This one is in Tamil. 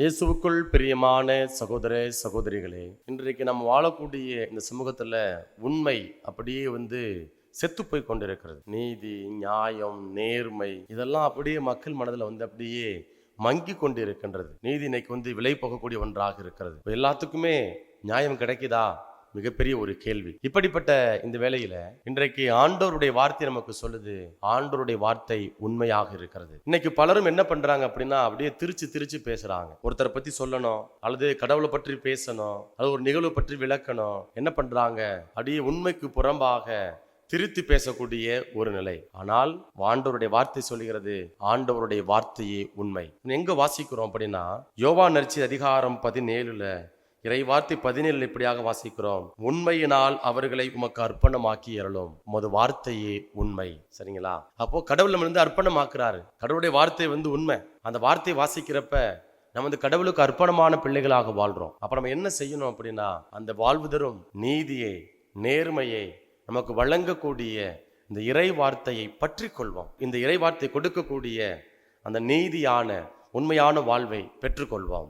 இயேசுவுக்குள் பிரியமான சகோதர சகோதரிகளே, இன்றைக்கு நம்ம வாழக்கூடிய இந்த சமூகத்துல உண்மை அப்படியே செத்து போய் கொண்டிருக்கிறது. நீதி, நியாயம், நேர்மை இதெல்லாம் அப்படியே மக்கள் மனதில் அப்படியே மங்கி கொண்டு இருக்கின்றது. நீதி இன்னைக்கு விலை போகக்கூடிய ஒன்றாக இருக்கிறது. எல்லாத்துக்குமே நியாயம் கிடைக்குதா? மிகப்பெரிய ஒரு கேள்வி. இப்படிப்பட்ட இந்த வேளையில இன்றைக்கு ஆண்டவருடைய வார்த்தை நமக்கு சொல்லுது, ஆண்டவருடைய வார்த்தை உண்மையாக இருக்கிறது. இன்னைக்கு பலரும் என்ன பண்றாங்க அப்படின்னா, அப்படியே திரிச்சு பேசுறாங்க. ஒருத்தரை பத்தி சொல்லணும், அல்லது கடவுளை பற்றி பேசணும், அல்லது ஒரு நிகழ்வு பற்றி விளக்கணும். என்ன பண்றாங்க? அப்படியே உண்மைக்கு புறம்பாக திருத்தி பேசக்கூடிய ஒரு நிலை. ஆனால் ஆண்டவருடைய வார்த்தை சொல்லுகிறது, ஆண்டவருடைய வார்த்தையே உண்மை. எங்க வாசிக்கிறோம் அப்படின்னா, யோவான் நற்செய்தி அதிகாரம் 17 இறை வார்த்தை 17 இப்படியாக வாசிக்கிறோம். உண்மையினால் அவர்களை உமக்கு அர்ப்பணமாக்கி அருளும், உமது வார்த்தையே உண்மை. சரிங்களா? அப்போ கடவுள் நம்ம அர்ப்பணமாக்குறாரு. கடவுளுடைய வார்த்தை உண்மை. அந்த வார்த்தையை வாசிக்கிறப்ப நம்ம கடவுளுக்கு அர்ப்பணமான பிள்ளைகளாக வாழ்றோம். அப்ப நம்ம என்ன செய்யணும் அப்படின்னா, அந்த வாழ்வு தரும் நீதியை, நேர்மையை நமக்கு வழங்கக்கூடிய இந்த இறை வார்த்தையை பற்றி கொள்வோம். இந்த இறை வார்த்தை கொடுக்கக்கூடிய அந்த நீதியான உண்மையான வாழ்வை பெற்றுக்கொள்வோம்.